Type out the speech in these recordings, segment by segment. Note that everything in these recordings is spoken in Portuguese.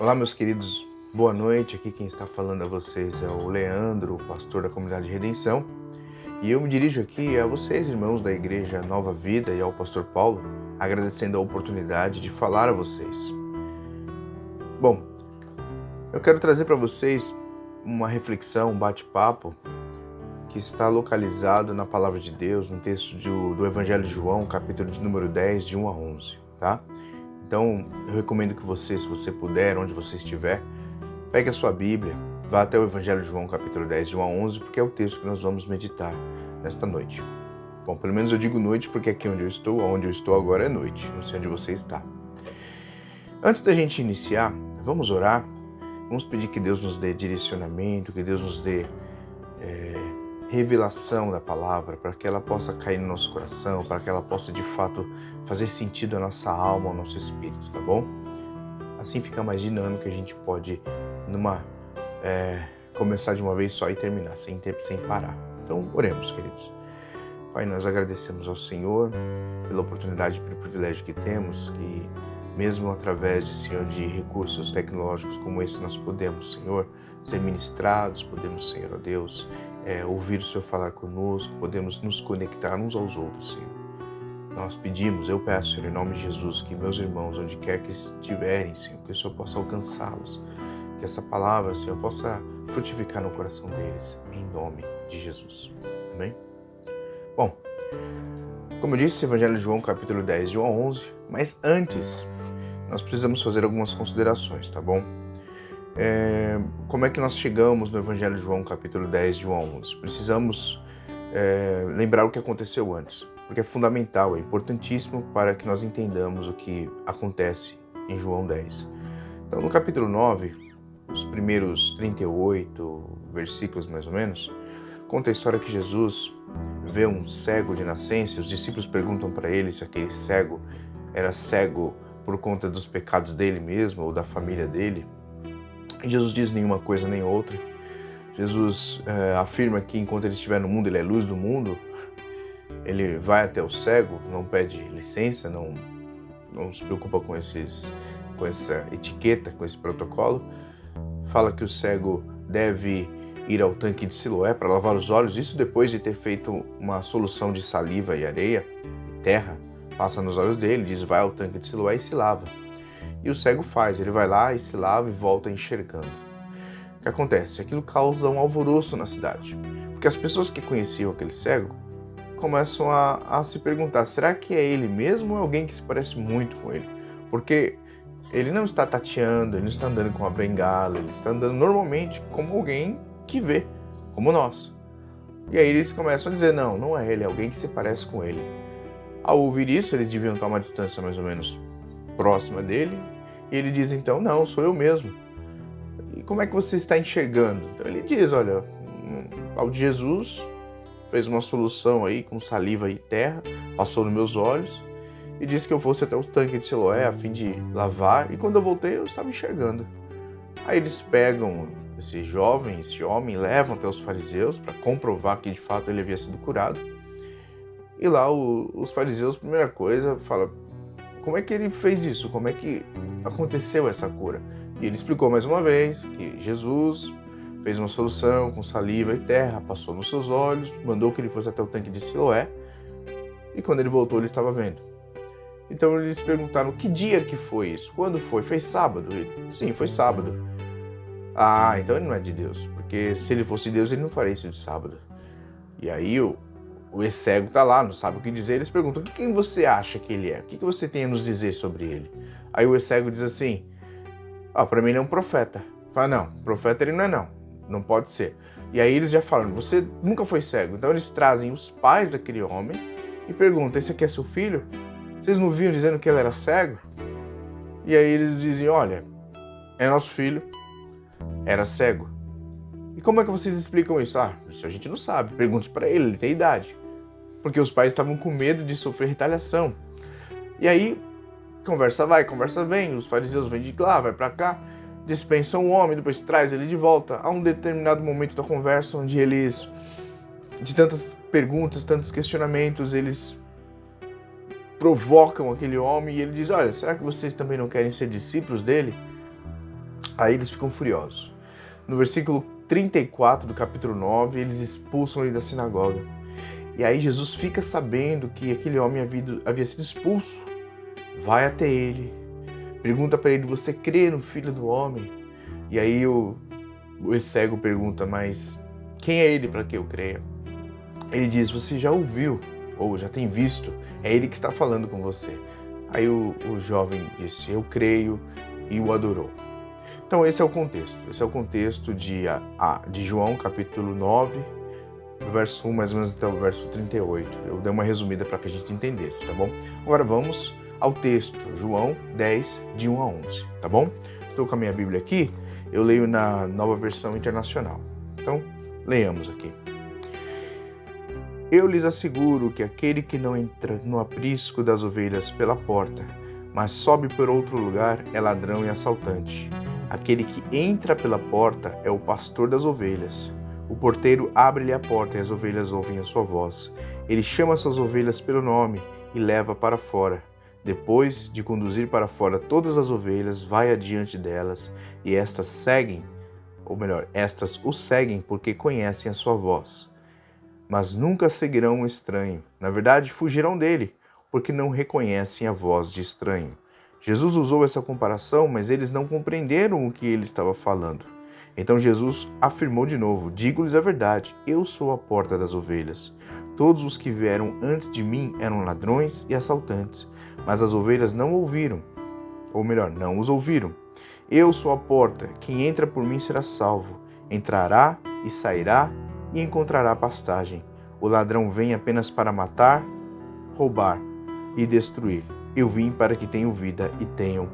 Olá, meus queridos, boa noite. Aqui quem está falando a vocês é o Leandro, pastor da Comunidade de Redenção. E eu me dirijo aqui a vocês, irmãos da Igreja Nova Vida, e ao pastor Paulo, agradecendo a oportunidade de falar a vocês. Bom, eu quero trazer para vocês uma reflexão, um bate-papo, que está localizado na Palavra de Deus, no texto do Evangelho de João, capítulo de número 10, de 1 a 11, tá? Então, eu recomendo que você, se você puder, onde você estiver, pegue a sua Bíblia, vá até o Evangelho de João, capítulo 10, de 1 a 11, porque é o texto que nós vamos meditar nesta noite. Bom, pelo menos eu digo noite porque aqui onde eu estou agora é noite, não sei onde você está. Antes da gente iniciar, vamos orar, vamos pedir que Deus nos dê direcionamento, que Deus nos dê revelação da palavra, para que ela possa cair no nosso coração, para que ela possa de fato fazer sentido à nossa alma, ao nosso espírito, tá bom? Assim fica mais dinâmico, a gente pode começar de uma vez só e terminar, sem parar. Então, oremos, queridos. Pai, nós agradecemos ao Senhor pela oportunidade, pelo privilégio que temos, que mesmo através de recursos tecnológicos como esse, nós podemos, Senhor, ser ministrados, podemos, Senhor, ó Deus, ouvir o Senhor falar conosco, podemos nos conectar uns aos outros, Senhor. Nós pedimos, eu peço, Senhor, em nome de Jesus, que meus irmãos, onde quer que estiverem, Senhor, que o Senhor possa alcançá-los, que essa palavra, Senhor, possa frutificar no coração deles, em nome de Jesus. Amém? Bom, como eu disse, Evangelho de João, capítulo 10, de 1 a 11, mas antes, nós precisamos fazer algumas considerações, tá bom? Como é que nós chegamos no Evangelho de João, capítulo 10, de 1 a 11? Precisamos lembrar o que aconteceu antes, porque é fundamental, é importantíssimo para que nós entendamos o que acontece em João 10. Então, no capítulo 9, os primeiros 38 versículos, mais ou menos, conta a história que Jesus vê um cego de nascença. Os discípulos perguntam para ele se aquele cego era cego por conta dos pecados dele mesmo ou da família dele. E Jesus diz nenhuma coisa nem outra. Jesus afirma que enquanto ele estiver no mundo, ele é luz do mundo. Ele vai até o cego, não pede licença, não se preocupa com essa etiqueta, com esse protocolo. Fala que o cego deve ir ao tanque de Siloé para lavar os olhos, isso depois de ter feito uma solução de saliva e areia e terra, passa nos olhos dele, diz vai ao tanque de Siloé e se lava. E o cego faz, ele vai lá e se lava e volta enxergando. O que acontece? Aquilo causa um alvoroço na cidade, porque as pessoas que conheciam aquele cego começam a se perguntar, será que é ele mesmo ou é alguém que se parece muito com ele? Porque ele não está tateando, ele não está andando com uma bengala, ele está andando normalmente como alguém que vê, como nós. E aí eles começam a dizer, não é ele, é alguém que se parece com ele. Ao ouvir isso, eles deviam estar a uma distância mais ou menos próxima dele, e ele diz então, não, sou eu mesmo. E como é que você está enxergando? Então ele diz, olha, o tal de Jesus fez uma solução aí com saliva e terra, passou nos meus olhos e disse que eu fosse até o tanque de Siloé a fim de lavar, e quando eu voltei eu estava enxergando. Aí eles pegam esse homem, levam até os fariseus para comprovar que de fato ele havia sido curado. E lá os fariseus, primeira coisa, falam, como é que ele fez isso? Como é que aconteceu essa cura? E ele explicou mais uma vez que Jesus fez uma solução com saliva e terra, passou nos seus olhos, mandou que ele fosse até o tanque de Siloé, e quando ele voltou ele estava vendo. Então eles perguntaram, que dia que foi isso? Quando foi? Foi sábado? Ele, sim, foi sábado. Ah, então ele não é de Deus, porque se ele fosse de Deus ele não faria isso de sábado. E aí o cego está lá, não sabe o que dizer, eles perguntam, quem você acha que ele é? O que você tem a nos dizer sobre ele? Aí o cego diz assim, para mim ele é um profeta. Fala, não, profeta ele não é não pode ser. E aí eles já falam, você nunca foi cego. Então eles trazem os pais daquele homem e perguntam, esse aqui é seu filho? Vocês não viam dizendo que ele era cego? E aí eles dizem, olha, é nosso filho, era cego. E como é que vocês explicam isso? Isso a gente não sabe, pergunte para ele tem idade. Porque os pais estavam com medo de sofrer retaliação. E aí, conversa vai, conversa vem, os fariseus vêm de lá, vai para cá, dispensam o homem, depois traz ele de volta. Há um determinado momento da conversa onde eles, de tantas perguntas, tantos questionamentos, eles provocam aquele homem e ele diz, olha, será que vocês também não querem ser discípulos dele? Aí eles ficam furiosos. No versículo 34 do capítulo 9, eles expulsam ele da sinagoga. E aí Jesus fica sabendo que aquele homem havia sido expulso. Vai até ele, pergunta para ele: você crê no Filho do Homem? E aí o cego pergunta: mas quem é ele para que eu creia? Ele diz: você já ouviu, ou já tem visto, é ele que está falando com você. Aí o jovem disse: eu creio, e o adorou. Então esse é o contexto de João capítulo 9, do verso 1 mais ou menos até o verso 38. Eu dei uma resumida para que a gente entendesse, tá bom? Agora vamos ao texto, João 10, de 1 a 11, tá bom? Estou com a minha Bíblia aqui, eu leio na Nova Versão Internacional. Então, leiamos aqui. Eu lhes asseguro que aquele que não entra no aprisco das ovelhas pela porta, mas sobe por outro lugar, é ladrão e assaltante. Aquele que entra pela porta é o pastor das ovelhas. O porteiro abre-lhe a porta e as ovelhas ouvem a sua voz. Ele chama suas ovelhas pelo nome e leva para fora. Depois de conduzir para fora todas as ovelhas, vai adiante delas, e estas o seguem porque conhecem a sua voz. Mas nunca seguirão um estranho. Na verdade, fugirão dele, porque não reconhecem a voz de estranho. Jesus usou essa comparação, mas eles não compreenderam o que ele estava falando. Então Jesus afirmou de novo: digo-lhes a verdade, eu sou a porta das ovelhas. Todos os que vieram antes de mim eram ladrões e assaltantes, mas as ovelhas não ouviram, ou melhor, não os ouviram. Eu sou a porta, quem entra por mim será salvo. Entrará e sairá e encontrará pastagem. O ladrão vem apenas para matar, roubar e destruir. Eu vim para que tenham vida e tenham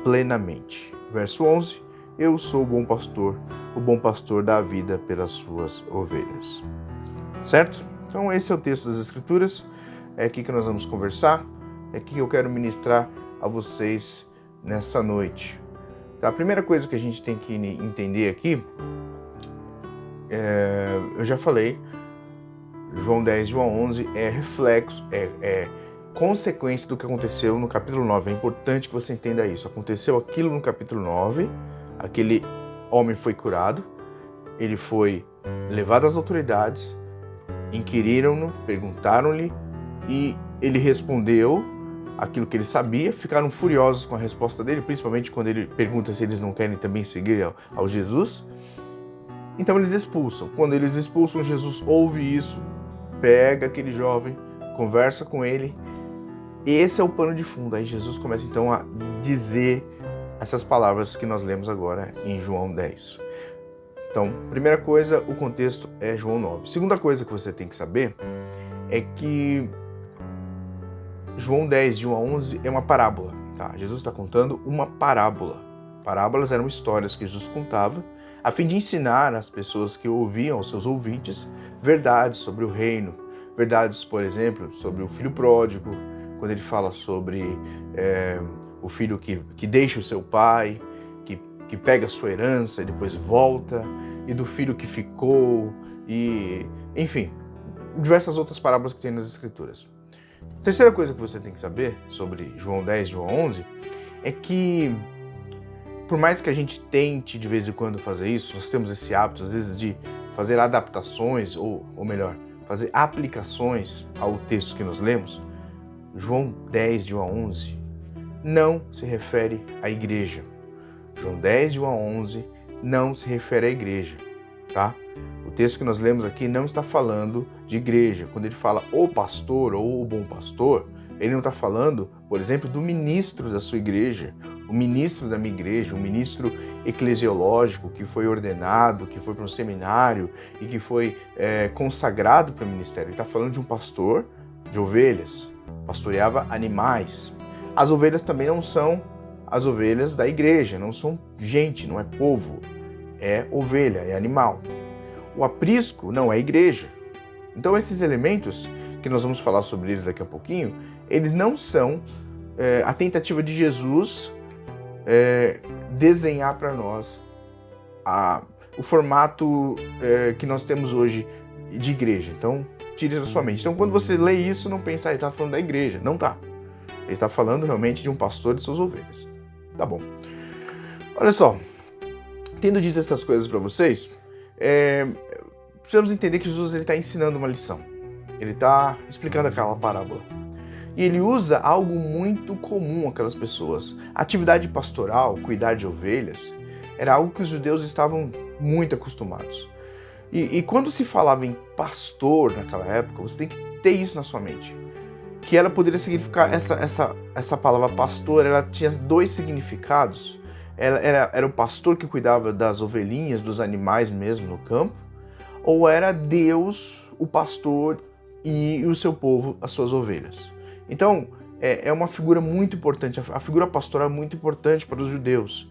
plenamente. Verso 11. Eu sou o bom pastor dá a vida pelas suas ovelhas. Certo? Então esse é o texto das Escrituras, é aqui que nós vamos conversar, é aqui que eu quero ministrar a vocês nessa noite. Tá? A primeira coisa que a gente tem que entender aqui, eu já falei, João 10, João 11 é reflexo, é consequência do que aconteceu no capítulo 9. É importante que você entenda isso. Aconteceu aquilo no capítulo 9, aquele homem foi curado, ele foi levado às autoridades, inquiriram-no, perguntaram-lhe e ele respondeu aquilo que ele sabia, ficaram furiosos com a resposta dele, principalmente quando ele pergunta se eles não querem também seguir ao Jesus. Então eles expulsam. Quando eles expulsam, Jesus ouve isso, pega aquele jovem, conversa com ele. Esse é o pano de fundo. Aí Jesus começa então a dizer essas palavras que nós lemos agora em João 10. Então, primeira coisa, o contexto é João 9. Segunda coisa que você tem que saber é que João 10, de 1 a 11, é uma parábola. Tá? Jesus está contando uma parábola. Parábolas eram histórias que Jesus contava a fim de ensinar as pessoas que ouviam, aos seus ouvintes, verdades sobre o reino. Verdades, por exemplo, sobre o filho pródigo, quando ele fala sobre o filho que deixa o seu pai, que pega a sua herança e depois volta, e do filho que ficou, e enfim, diversas outras parábolas que tem nas Escrituras. Terceira coisa que você tem que saber sobre João 10, João 11, é que por mais que a gente tente de vez em quando fazer isso, nós temos esse hábito às vezes de fazer adaptações, ou melhor, fazer aplicações ao texto que nós lemos. João 10, de 1 a 11, não se refere à igreja. João 10, de 1 a 11, não se refere à igreja, tá? O texto que nós lemos aqui não está falando de igreja. Quando ele fala o pastor ou o bom pastor, ele não está falando, por exemplo, do ministro da sua igreja, o ministro da minha igreja, o ministro eclesiológico que foi ordenado, que foi para um seminário e que foi consagrado para o ministério. Ele está falando de um pastor de ovelhas, pastoreava animais. As ovelhas também não são as ovelhas da igreja, não são gente, não é povo, é ovelha, é animal. O aprisco não é igreja. Então esses elementos, que nós vamos falar sobre eles daqui a pouquinho, eles não são a tentativa de Jesus desenhar para nós o formato que nós temos hoje de igreja. Então, tire isso da sua mente. Então, quando você lê isso, não pensa, ele está falando da igreja. Não está. Ele está falando realmente de um pastor e de suas ovelhas. Tá bom. Olha só, tendo dito essas coisas para vocês, precisamos entender que Jesus está ensinando uma lição. Ele está explicando aquela parábola. E ele usa algo muito comum àquelas pessoas. A atividade pastoral, cuidar de ovelhas, era algo que os judeus estavam muito acostumados. E quando se falava em pastor naquela época, você tem que ter isso na sua mente. Que ela poderia significar, essa palavra pastor, ela tinha dois significados. Era o pastor que cuidava das ovelhinhas, dos animais mesmo no campo, ou era Deus, o pastor e o seu povo, as suas ovelhas. Então, é uma figura muito importante, a figura pastoral é muito importante para os judeus,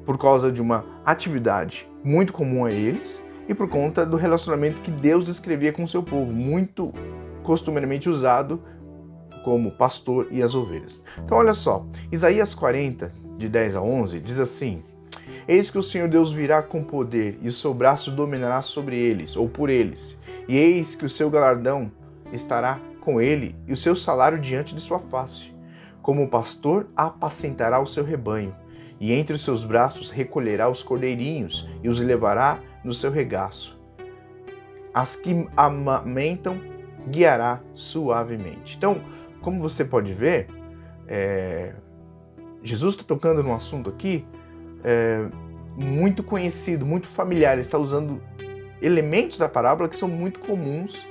por causa de uma atividade muito comum a eles e por conta do relacionamento que Deus descrevia com o seu povo, muito costumeiramente usado como pastor e as ovelhas. Então, olha só, Isaías 40, de 10 a 11, diz assim: Eis que o Senhor Deus virá com poder, e o seu braço dominará sobre eles, ou por eles. E eis que o seu galardão estará com ele, e o seu salário diante de sua face. Como o pastor apacentará o seu rebanho, e entre os seus braços recolherá os cordeirinhos, e os levará no seu regaço. As que amamentam guiará suavemente. Então, como você pode ver, Jesus está tocando num assunto aqui muito conhecido, muito familiar. Ele está usando elementos da parábola que são muito comuns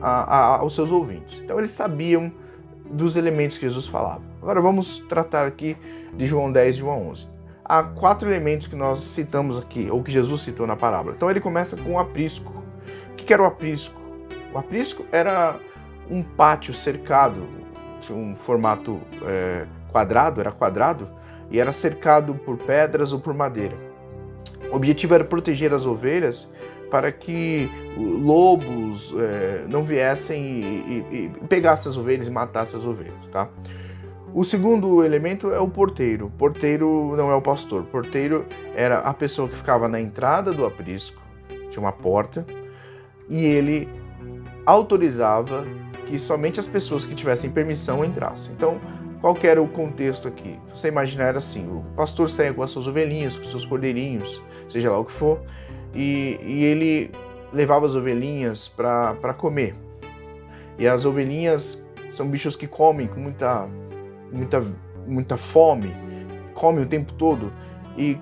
aos seus ouvintes. Então eles sabiam dos elementos que Jesus falava. Agora vamos tratar aqui de João 10 e João 11. Há 4 elementos que nós citamos aqui, ou que Jesus citou na parábola. Então ele começa com o aprisco. O que era o aprisco? O aprisco era um pátio cercado, de um formato quadrado, era quadrado, e era cercado por pedras ou por madeira. O objetivo era proteger as ovelhas para que lobos não viessem e pegassem as ovelhas e matassem as ovelhas, tá? O segundo elemento é o porteiro. O porteiro não é o pastor. O porteiro era a pessoa que ficava na entrada do aprisco, tinha uma porta, e ele autorizava que somente as pessoas que tivessem permissão entrassem. Então, qual que era o contexto aqui? Você imaginar, era assim, o pastor saía com as suas ovelhinhas, com os seus cordeirinhos, seja lá o que for, e ele levava as ovelhinhas para comer. E as ovelhinhas são bichos que comem com muita fome, comem o tempo todo, e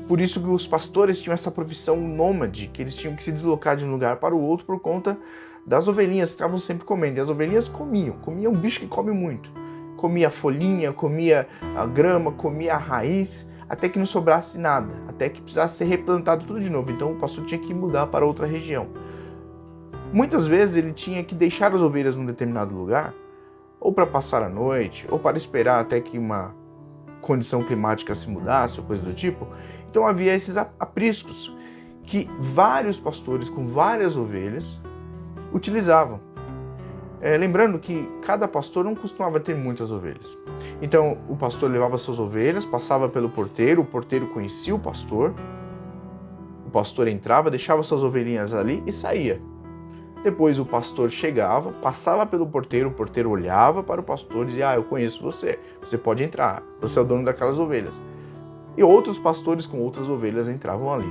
por isso que os pastores tinham essa profissão nômade, que eles tinham que se deslocar de um lugar para o outro por conta das ovelhinhas que estavam sempre comendo. E as ovelhinhas comiam um bicho que come muito. Comia a folhinha, comia a grama, comia a raiz, até que não sobrasse nada, até que precisasse ser replantado tudo de novo. Então o pastor tinha que mudar para outra região. Muitas vezes ele tinha que deixar as ovelhas num determinado lugar, ou para passar a noite, ou para esperar até que uma condição climática se mudasse, ou coisa do tipo. Então havia esses apriscos que vários pastores com várias ovelhas utilizavam. Lembrando que cada pastor não costumava ter muitas ovelhas. Então o pastor levava suas ovelhas, passava pelo porteiro, o porteiro conhecia o pastor entrava, deixava suas ovelhinhas ali e saía. Depois o pastor chegava, passava pelo porteiro, o porteiro olhava para o pastor e dizia: eu conheço você, você pode entrar, você é o dono daquelas ovelhas. E outros pastores com outras ovelhas entravam ali.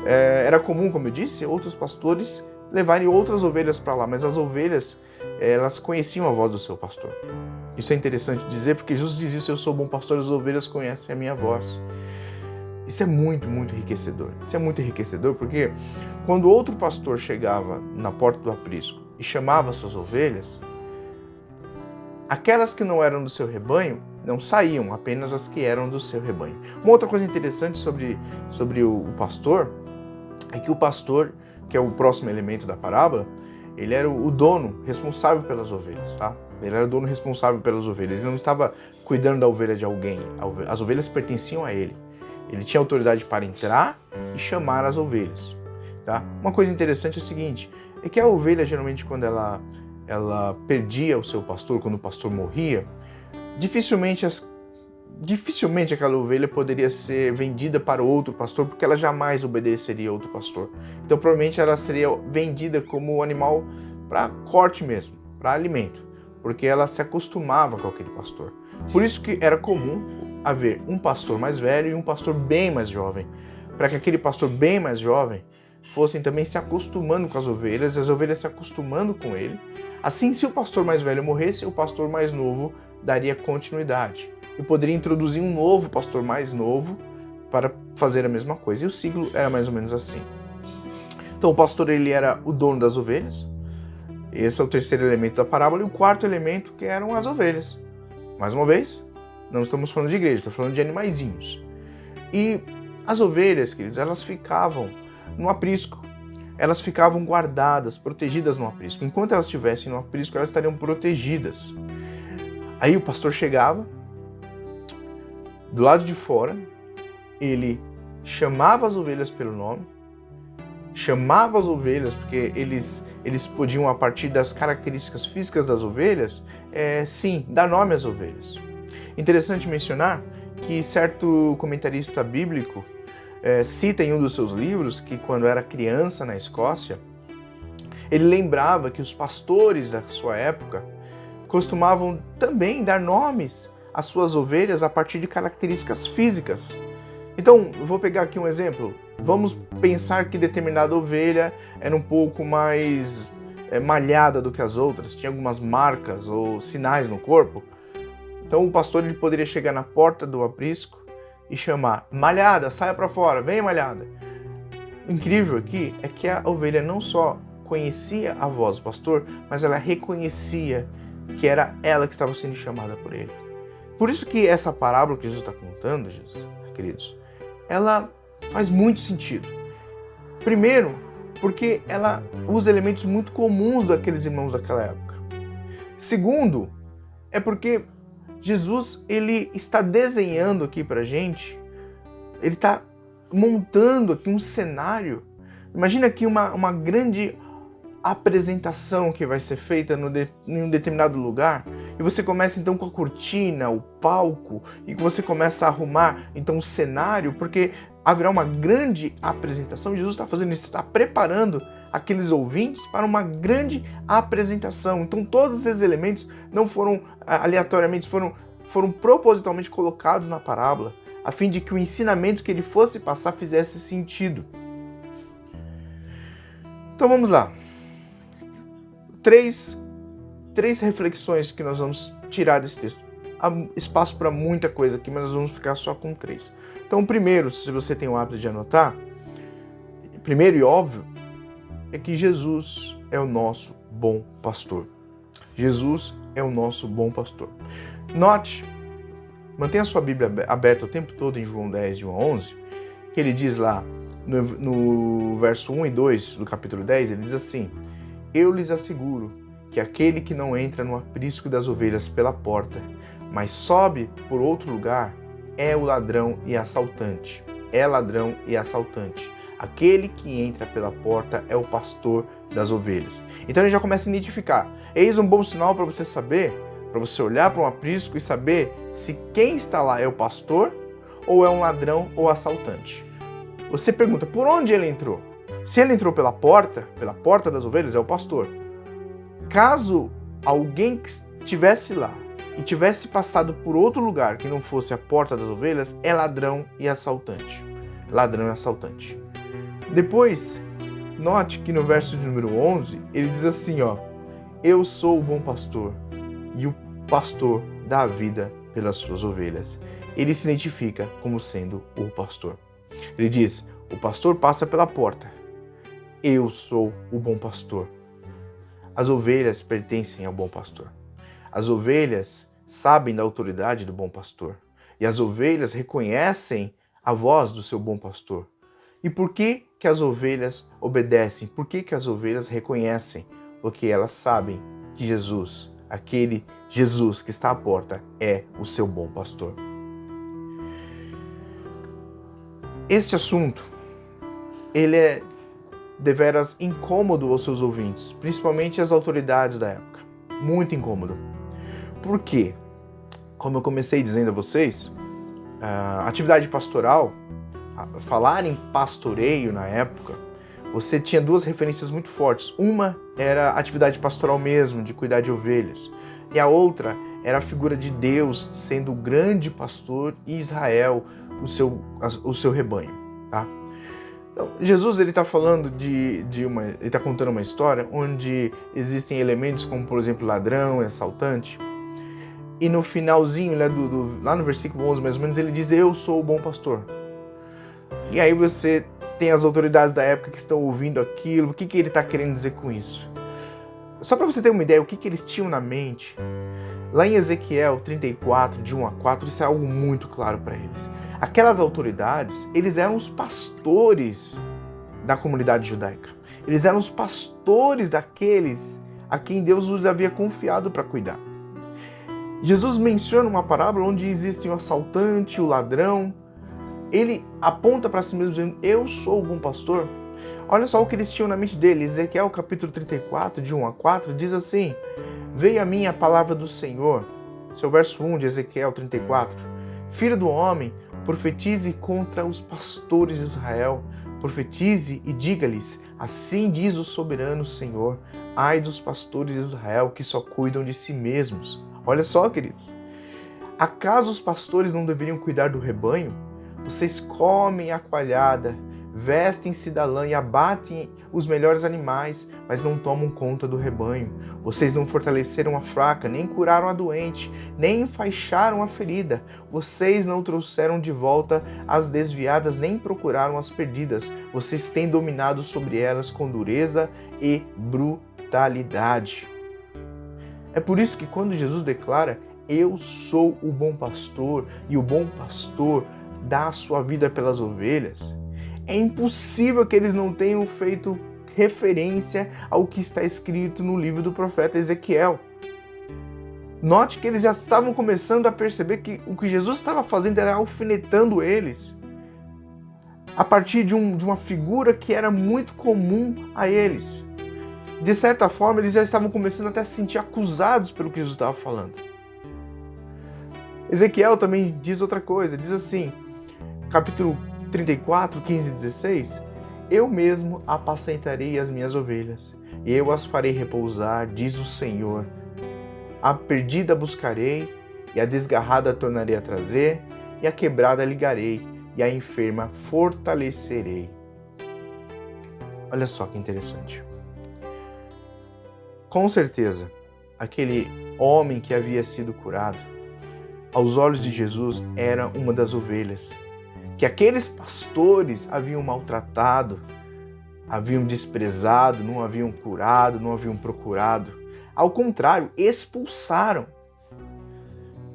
Era comum, como eu disse, outros pastores levarem outras ovelhas para lá, mas as ovelhas, elas conheciam a voz do seu pastor. Isso é interessante dizer, porque Jesus diz isso: eu sou bom pastor, as ovelhas conhecem a minha voz. Isso é muito, muito enriquecedor. Isso é muito enriquecedor porque quando outro pastor chegava na porta do aprisco e chamava suas ovelhas, aquelas que não eram do seu rebanho não saíam, apenas as que eram do seu rebanho. Uma outra coisa interessante sobre o pastor é que o pastor, que é o próximo elemento da parábola, ele era o dono responsável pelas ovelhas, tá? Ele era o dono responsável pelas ovelhas. Ele não estava cuidando da ovelha de alguém. As ovelhas pertenciam a ele. Ele tinha autoridade para entrar e chamar as ovelhas, tá? Uma coisa interessante é o seguinte, é que a ovelha, geralmente, quando ela perdia o seu pastor, quando o pastor morria, dificilmente aquela ovelha poderia ser vendida para outro pastor, porque ela jamais obedeceria a outro pastor. Então, provavelmente, ela seria vendida como animal para corte mesmo, para alimento, porque ela se acostumava com aquele pastor. Por isso que era comum haver um pastor mais velho e um pastor bem mais jovem, para que aquele pastor bem mais jovem fossem também se acostumando com as ovelhas, e as ovelhas se acostumando com ele. Assim, se o pastor mais velho morresse, o pastor mais novo daria continuidade e poderia introduzir um novo pastor mais novo para fazer a mesma coisa. E o ciclo era mais ou menos assim. Então o pastor, ele era o dono das ovelhas. Esse é o terceiro elemento da parábola. E o quarto elemento, que eram as ovelhas. Mais uma vez, não estamos falando de igreja, estamos falando de animaizinhos. E as ovelhas, queridos, elas ficavam no aprisco. Elas ficavam guardadas, protegidas no aprisco. Enquanto elas estivessem no aprisco, elas estariam protegidas. Aí o pastor chegava, do lado de fora, ele chamava as ovelhas pelo nome, chamava as ovelhas, porque eles podiam, a partir das características físicas das ovelhas, sim, dar nome às ovelhas. Interessante mencionar que certo comentarista bíblico cita em um dos seus livros que, quando era criança na Escócia, ele lembrava que os pastores da sua época costumavam também dar nomes às suas ovelhas a partir de características físicas. Então, eu vou pegar aqui um exemplo. Vamos pensar que determinada ovelha era um pouco mais malhada do que as outras, tinha algumas marcas ou sinais no corpo. Então o pastor, ele poderia chegar na porta do aprisco e chamar: malhada, saia para fora, vem malhada. O incrível aqui é que a ovelha não só conhecia a voz do pastor, mas ela reconhecia que era ela que estava sendo chamada por ele. Por isso que essa parábola que Jesus está contando, queridos, ela faz muito sentido. Primeiro, porque ela usa elementos muito comuns daqueles irmãos daquela época. Segundo, é porque Jesus, ele está desenhando aqui pra gente, ele está montando aqui um cenário. Imagina aqui uma grande apresentação que vai ser feita em um determinado lugar, e você começa então com a cortina, o palco, e você começa a arrumar então o cenário, porque haverá uma grande apresentação. Jesus está fazendo isso, está preparando aqueles ouvintes para uma grande apresentação. Então todos esses elementos não foram aleatoriamente, foram propositalmente colocados na parábola, a fim de que o ensinamento que ele fosse passar fizesse sentido. Então vamos lá. Três reflexões que nós vamos tirar desse texto. Há espaço para muita coisa aqui, mas nós vamos ficar só com 3. Então, primeiro, se você tem o hábito de anotar, primeiro e óbvio, é que Jesus é o nosso bom pastor. Jesus é o nosso bom pastor. Note, mantenha a sua Bíblia aberta o tempo todo em João 10, de 1 a 11, que ele diz lá, no verso 1 e 2 do capítulo 10, ele diz assim: eu lhes asseguro que aquele que não entra no aprisco das ovelhas pela porta, mas sobe por outro lugar, é o ladrão e assaltante. É ladrão e assaltante. Aquele que entra pela porta é o pastor das ovelhas. Então ele já começa a identificar. Eis um bom sinal para você saber, para você olhar para um aprisco e saber se quem está lá é o pastor ou é um ladrão ou assaltante. Você pergunta, por onde ele entrou? Se ele entrou pela porta das ovelhas, é o pastor. Caso alguém que estivesse lá e tivesse passado por outro lugar que não fosse a porta das ovelhas, é ladrão e assaltante. Ladrão e assaltante. Depois, note que no verso de número 11, ele diz assim, eu sou o bom pastor e o pastor dá a vida pelas suas ovelhas. Ele se identifica como sendo o pastor. Ele diz, o pastor passa pela porta. Eu sou o bom pastor. As ovelhas pertencem ao bom pastor. As ovelhas sabem da autoridade do bom pastor. E as ovelhas reconhecem a voz do seu bom pastor. E por que as ovelhas obedecem? Por que as ovelhas reconhecem? Porque elas sabem que Jesus, aquele Jesus que está à porta, é o seu bom pastor. Este assunto, ele é deveras incômodo aos seus ouvintes, principalmente às autoridades da época. Muito incômodo. Por quê? Como eu comecei dizendo a vocês, a atividade pastoral, falar em pastoreio na época, você tinha duas referências muito fortes. Uma era a atividade pastoral mesmo, de cuidar de ovelhas. E a outra era a figura de Deus sendo o grande pastor e Israel o seu rebanho, tá? Então, Jesus ele está falando ele está contando uma história onde existem elementos como, por exemplo, ladrão e assaltante. E no finalzinho, né, lá no versículo 11 mais ou menos, ele diz: eu sou o bom pastor. E aí você tem as autoridades da época que estão ouvindo aquilo. O que ele está querendo dizer com isso? Só para você ter uma ideia, o que eles tinham na mente, lá em Ezequiel 34, de 1 a 4, isso é algo muito claro para eles. Aquelas autoridades, eles eram os pastores da comunidade judaica. Eles eram os pastores daqueles a quem Deus os havia confiado para cuidar. Jesus menciona uma parábola onde existem o assaltante, o ladrão. Ele aponta para si mesmo dizendo: eu sou o bom pastor. Olha só o que eles tinham na mente dele. Ezequiel capítulo 34, de 1 a 4, diz assim: veio a mim a palavra do Senhor. Esse é o verso 1 de Ezequiel 34. Filho do homem, profetize contra os pastores de Israel. Profetize e diga-lhes: assim diz o soberano Senhor, ai dos pastores de Israel que só cuidam de si mesmos. Olha só, queridos. Acaso os pastores não deveriam cuidar do rebanho? Vocês comem a coalhada, vestem-se da lã e abatem os melhores animais, mas não tomam conta do rebanho. Vocês não fortaleceram a fraca, nem curaram a doente, nem enfaixaram a ferida. Vocês não trouxeram de volta as desviadas, nem procuraram as perdidas. Vocês têm dominado sobre elas com dureza e brutalidade. É por isso que quando Jesus declara: eu sou o bom pastor, e o bom pastor dá a sua vida pelas ovelhas, é impossível que eles não tenham feito referência ao que está escrito no livro do profeta Ezequiel. Note que eles já estavam começando a perceber que o que Jesus estava fazendo era alfinetando eles a partir de uma figura que era muito comum a eles. De certa forma, eles já estavam começando até a se sentir acusados pelo que Jesus estava falando. Ezequiel também diz outra coisa, diz assim, capítulo 34, 15 e 16, eu mesmo apacentarei as minhas ovelhas, eu as farei repousar, diz o Senhor. A perdida buscarei, e a desgarrada tornarei a trazer, e a quebrada ligarei, e a enferma fortalecerei. Olha só que interessante. Com certeza, aquele homem que havia sido curado, aos olhos de Jesus, era uma das ovelhas que aqueles pastores haviam maltratado, haviam desprezado, não haviam curado, não haviam procurado. Ao contrário, expulsaram.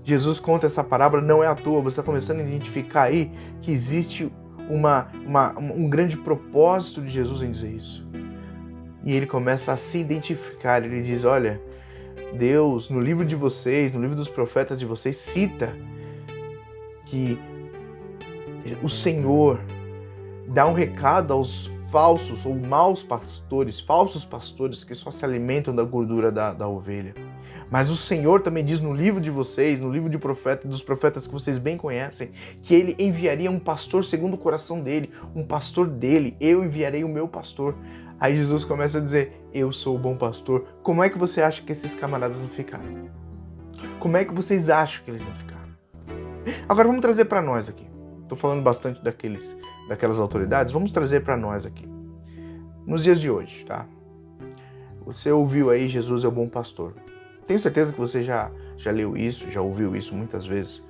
Jesus conta essa parábola, não é à toa, você está começando a identificar aí que existe um grande propósito de Jesus em dizer isso. E ele começa a se identificar, ele diz, olha, Deus, no livro de vocês, no livro dos profetas de vocês, cita que o Senhor dá um recado aos falsos ou maus pastores, falsos pastores que só se alimentam da gordura da ovelha. Mas o Senhor também diz no livro de vocês, no livro de dos profetas que vocês bem conhecem, que ele enviaria um pastor segundo o coração dele, um pastor dele, eu enviarei o meu pastor. Aí Jesus começa a dizer, eu sou o bom pastor. Como é que você acha que esses camaradas vão ficar? Como é que vocês acham que eles vão ficar? Agora vamos trazer para nós aqui. Estou falando bastante daquelas autoridades, vamos trazer para nós aqui. Nos dias de hoje, tá? Você ouviu aí, Jesus é o bom pastor. Tenho certeza que você já leu isso, já ouviu isso muitas vezes.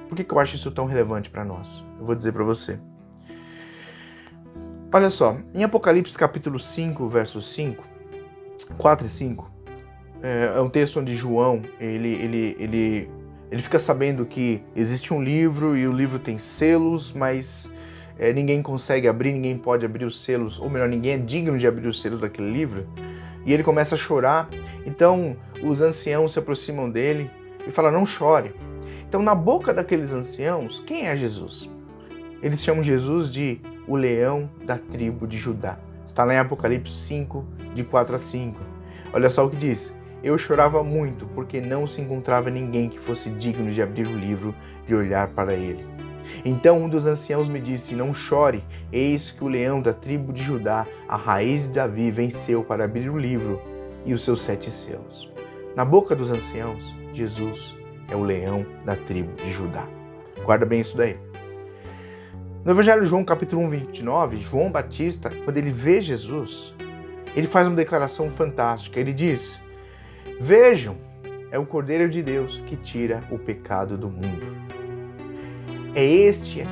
Por que eu acho isso tão relevante para nós? Eu vou dizer para você. Olha só, em Apocalipse capítulo 5, versos 4 e 5, é um texto onde João, ele fica sabendo que existe um livro e o livro tem selos, mas ninguém consegue abrir, ninguém pode abrir os selos, ou melhor, ninguém é digno de abrir os selos daquele livro. E ele começa a chorar, então os anciãos se aproximam dele e falam, não chore. Então na boca daqueles anciãos, quem é Jesus? Eles chamam Jesus de o leão da tribo de Judá. Está lá em Apocalipse 5, de 4 a 5. Olha só o que diz. Eu chorava muito porque não se encontrava ninguém que fosse digno de abrir o livro e olhar para ele. Então um dos anciãos me disse, não chore, eis que o leão da tribo de Judá, a raiz de Davi, venceu para abrir o livro e os seus 7 selos. Na boca dos anciãos, Jesus é o leão da tribo de Judá. Guarda bem isso daí. No Evangelho de João, capítulo 1, 29, João Batista, quando ele vê Jesus, ele faz uma declaração fantástica. Ele diz: vejam, é o Cordeiro de Deus que tira o pecado do mundo. É este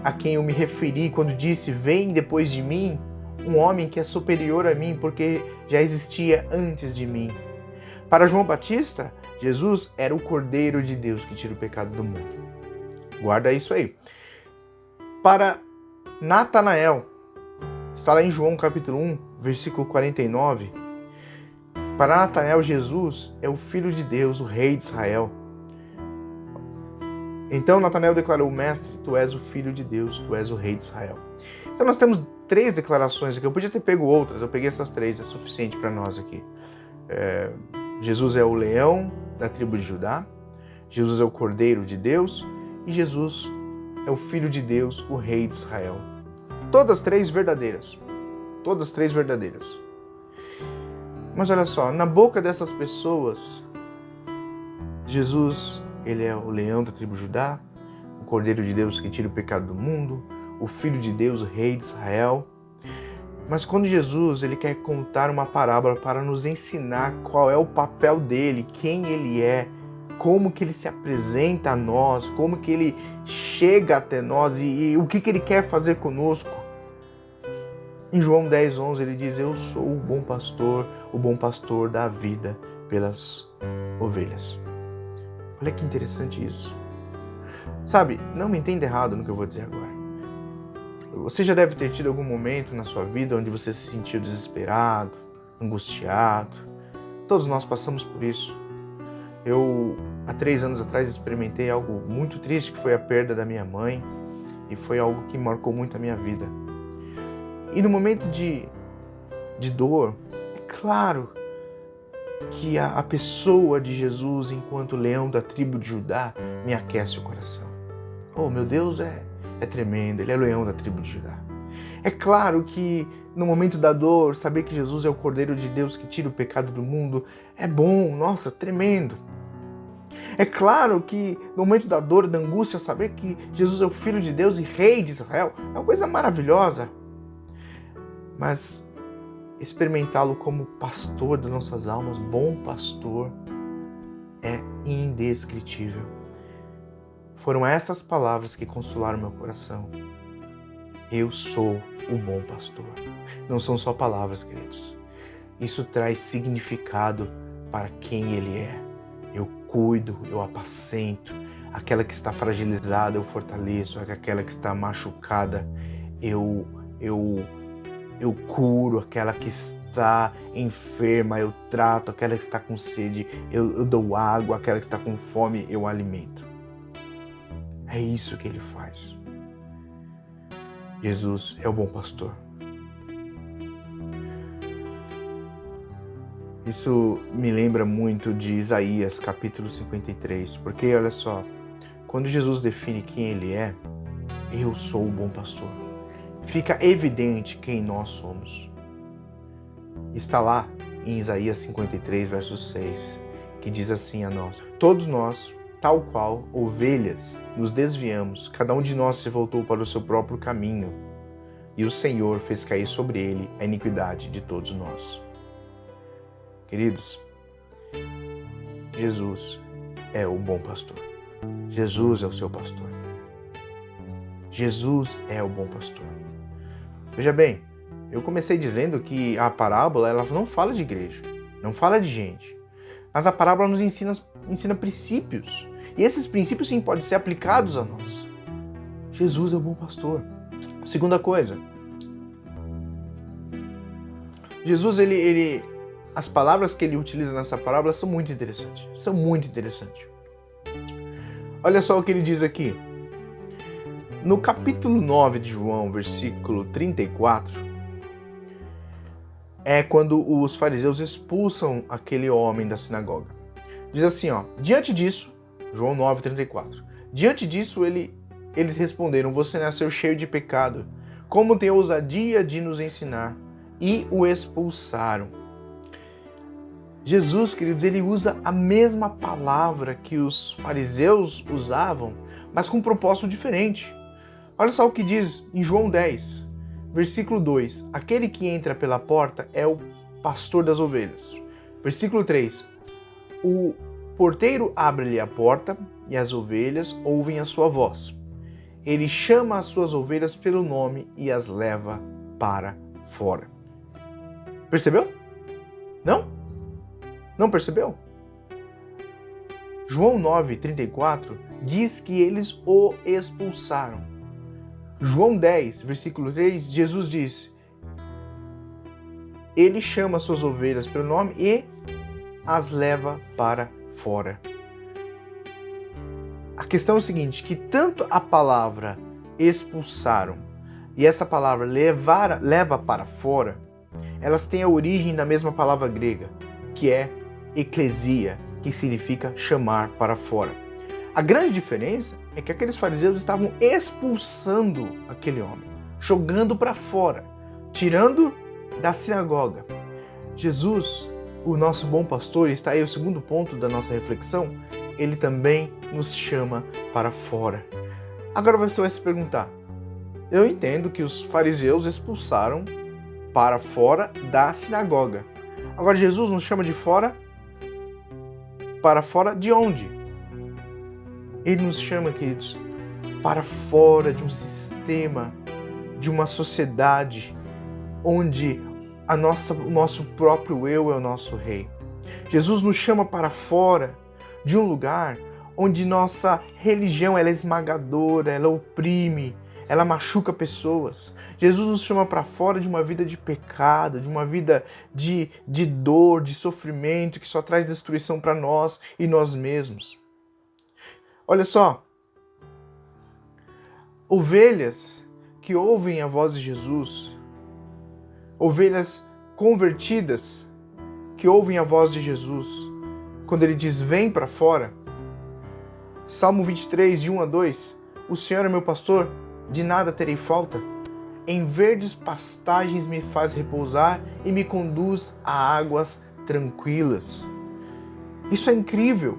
a quem eu me referi quando disse: vem depois de mim um homem que é superior a mim, porque já existia antes de mim. Para João Batista, Jesus era o Cordeiro de Deus que tira o pecado do mundo. Guarda isso aí. Para Natanael, está lá em João capítulo 1, versículo 49. Para Natanael, Jesus é o Filho de Deus, o Rei de Israel. Então Natanael declarou: Mestre, tu és o Filho de Deus, tu és o Rei de Israel. Então nós temos 3 declarações aqui. Eu podia ter pego outras, eu peguei essas 3, é suficiente para nós aqui. Jesus é o leão da tribo de Judá, Jesus é o Cordeiro de Deus e Jesus é o Filho de Deus, o Rei de Israel. Todas 3 verdadeiras. Todas 3 verdadeiras. Mas olha só, na boca dessas pessoas, Jesus, ele é o leão da tribo de Judá, o Cordeiro de Deus que tira o pecado do mundo, o Filho de Deus, o Rei de Israel. Mas quando Jesus ele quer contar uma parábola para nos ensinar qual é o papel dele, quem ele é, como que ele se apresenta a nós, como que ele chega até nós e o que ele quer fazer conosco. Em João 10, 11 ele diz: eu sou o bom pastor dá a vida pelas ovelhas. Olha que interessante isso. Sabe, não me entenda errado no que eu vou dizer agora. Você já deve ter tido algum momento na sua vida onde você se sentiu desesperado, angustiado. Todos nós passamos por isso. Eu, há 3 anos atrás, experimentei algo muito triste, que foi a perda da minha mãe, e foi algo que marcou muito a minha vida. E no momento de dor, é claro que a pessoa de Jesus, enquanto leão da tribo de Judá, me aquece o coração. Oh, meu Deus é tremendo, ele é o leão da tribo de Judá. É claro que no momento da dor, saber que Jesus é o Cordeiro de Deus que tira o pecado do mundo é bom, nossa, tremendo. É claro que no momento da dor, da angústia, saber que Jesus é o Filho de Deus e Rei de Israel é uma coisa maravilhosa. Mas experimentá-lo como pastor das nossas almas, bom pastor, é indescritível. Foram essas palavras que consolaram meu coração. Eu sou o bom pastor. Não são só palavras, queridos. Isso traz significado para quem ele é. Eu cuido, eu apacento. Aquela que está fragilizada, eu fortaleço. Aquela que está machucada, eu curo. Aquela que está enferma, eu trato. Aquela que está com sede, eu dou água. Aquela que está com fome, eu alimento. É isso que ele faz. Jesus é o bom pastor. Isso me lembra muito de Isaías, capítulo 53, porque olha só, quando Jesus define quem ele é, eu sou o bom pastor, fica evidente quem nós somos. Está lá em Isaías 53, verso 6, que diz assim a nós: todos nós, tal qual ovelhas, nos desviamos, cada um de nós se voltou para o seu próprio caminho, e o Senhor fez cair sobre ele a iniquidade de todos nós. Queridos, Jesus é o bom pastor. Jesus é o seu pastor. Jesus é o bom pastor. Veja bem, eu comecei dizendo que a parábola ela não fala de igreja, não fala de gente, mas a parábola nos ensina princípios. E esses princípios, sim, podem ser aplicados a nós. Jesus é o bom pastor. Segunda coisa. Jesus, as palavras que ele utiliza nessa parábola são muito interessantes. São muito interessantes. Olha só o que ele diz aqui. No capítulo 9 de João, versículo 34, é quando os fariseus expulsam aquele homem da sinagoga. Diz assim, ó, diante disso, João 9, 34. Diante disso, eles responderam: você nasceu cheio de pecado. Como tem ousadia de nos ensinar? E o expulsaram. Jesus, queridos, ele usa a mesma palavra que os fariseus usavam, mas com um propósito diferente. Olha só o que diz em João 10, versículo 2. Aquele que entra pela porta é o pastor das ovelhas. Versículo 3. O porteiro abre-lhe a porta e as ovelhas ouvem a sua voz. Ele chama as suas ovelhas pelo nome e as leva para fora. Percebeu? Não? Não percebeu? João 9,34 diz que eles o expulsaram. João 10, versículo 3, Jesus diz: ele chama as suas ovelhas pelo nome e as leva para fora. A questão é o seguinte, que tanto a palavra expulsaram e essa palavra leva para fora, elas têm a origem da mesma palavra grega, que é eclesia, que significa chamar para fora. A grande diferença é que aqueles fariseus estavam expulsando aquele homem, jogando para fora, tirando da sinagoga. Jesus, o nosso bom pastor, está aí o segundo ponto da nossa reflexão, ele também nos chama para fora. Agora você vai se perguntar, eu entendo que os fariseus expulsaram para fora da sinagoga. Agora Jesus nos chama de fora, para fora de onde? Ele nos chama, queridos, para fora de um sistema, de uma sociedade onde o nosso próprio eu é o nosso rei. Jesus nos chama para fora de um lugar onde nossa religião ela é esmagadora, ela oprime, ela machuca pessoas. Jesus nos chama para fora de uma vida de pecado, de uma vida de dor, de sofrimento, que só traz destruição para nós e nós mesmos. Olha só, ovelhas que ouvem a voz de Jesus, ovelhas convertidas que ouvem a voz de Jesus, quando ele diz, vem para fora. Salmo 23, de 1 a 2, o Senhor é meu pastor, de nada terei falta. Em verdes pastagens me faz repousar e me conduz a águas tranquilas. Isso é incrível,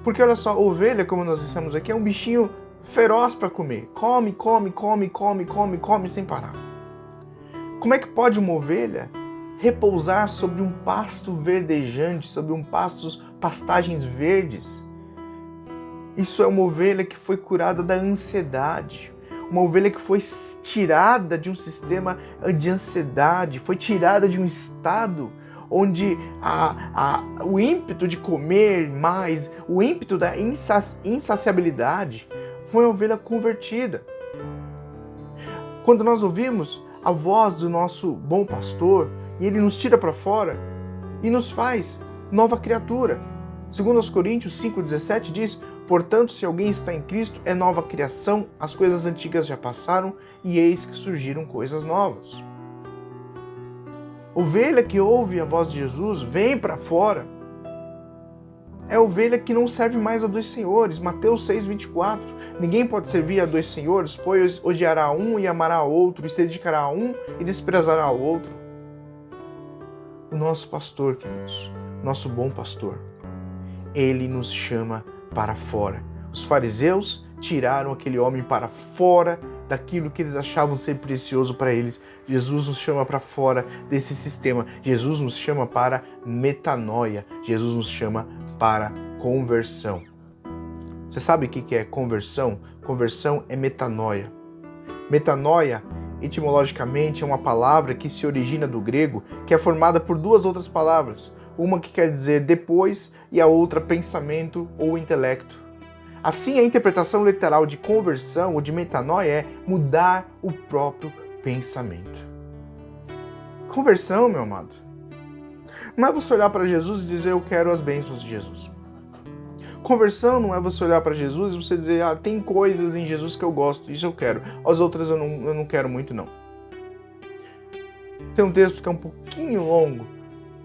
porque olha só, ovelha, como nós dissemos aqui, é um bichinho feroz para comer. Come, come, come, come, come, come sem parar. Como é que pode uma ovelha repousar sobre um pasto verdejante, sobre pastagens verdes? Isso é uma ovelha que foi curada da ansiedade, uma ovelha que foi tirada de um sistema de ansiedade, foi tirada de um estado onde o ímpeto de comer mais, o ímpeto da insaciabilidade, foi uma ovelha convertida. Quando nós ouvimos a voz do nosso bom pastor, e ele nos tira para fora e nos faz nova criatura. Segundo aos Coríntios 5,17 diz, portanto, se alguém está em Cristo, é nova criação, as coisas antigas já passaram e eis que surgiram coisas novas. Ovelha que ouve a voz de Jesus, vem para fora. É ovelha que não serve mais a dois senhores. Mateus 6,24. Ninguém pode servir a dois senhores, pois odiará um e amará outro, e se dedicará a um e desprezará ao outro. O nosso pastor, queridos, nosso bom pastor, ele nos chama para fora. Os fariseus tiraram aquele homem para fora daquilo que eles achavam ser precioso para eles. Jesus nos chama para fora desse sistema. Jesus nos chama para metanoia. Jesus nos chama para conversão. Você sabe o que é conversão? Conversão é metanoia. Metanoia, etimologicamente, é uma palavra que se origina do grego, que é formada por duas outras palavras. Uma que quer dizer depois e a outra pensamento ou intelecto. Assim, a interpretação literal de conversão ou de metanoia é mudar o próprio pensamento. Conversão, meu amado, não é você olhar para Jesus e dizer eu quero as bênçãos de Jesus. Conversão não é você olhar para Jesus e você dizer tem coisas em Jesus que eu gosto, isso eu quero. As outras eu não quero muito, não. Tem um texto que é um pouquinho longo,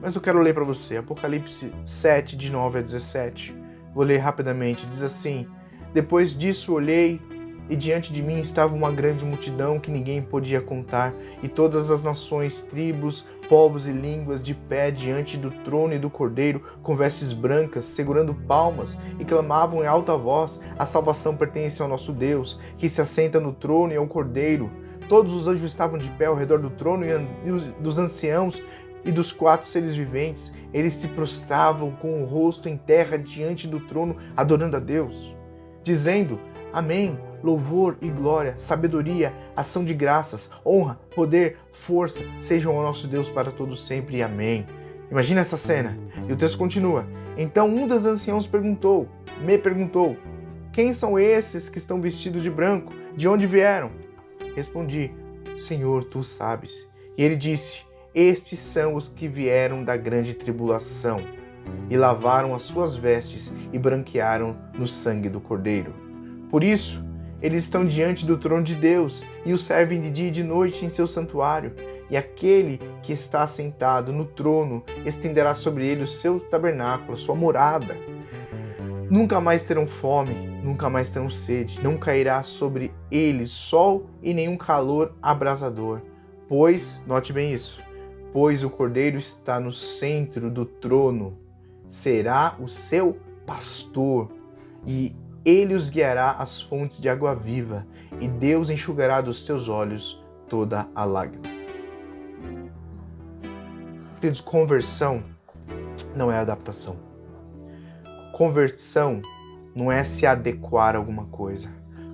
mas eu quero ler para você. Apocalipse 7, de 9 a 17. Vou ler rapidamente. Diz assim, depois disso olhei e diante de mim estava uma grande multidão que ninguém podia contar, e todas as nações, tribos, povos e línguas de pé diante do trono e do Cordeiro, com vestes brancas, segurando palmas, e clamavam em alta voz: a salvação pertence ao nosso Deus, que se assenta no trono e ao Cordeiro. Todos os anjos estavam de pé ao redor do trono e dos anciãos e dos 4 seres viventes. Eles se prostravam com o rosto em terra diante do trono, adorando a Deus, dizendo: Amém, louvor e glória, sabedoria, ação de graças, honra, poder, força, sejam ao nosso Deus para todos sempre. Amém. Imagina essa cena. E o texto continua. Então um dos anciãos me perguntou, quem são esses que estão vestidos de branco? De onde vieram? Respondi, Senhor, tu sabes. E ele disse, estes são os que vieram da grande tribulação e lavaram as suas vestes e branquearam no sangue do Cordeiro. Por isso, eles estão diante do trono de Deus e o servem de dia e de noite em seu santuário. E aquele que está sentado no trono estenderá sobre ele o seu tabernáculo, a sua morada. Nunca mais terão fome, nunca mais terão sede, não cairá sobre eles sol e nenhum calor abrasador. Pois, note bem isso, pois o Cordeiro está no centro do trono, será o seu pastor, e ele os guiará às fontes de água viva, e Deus enxugará dos seus olhos toda a lágrima. Queridos, conversão não é adaptação. Conversão não é se adequar a alguma coisa.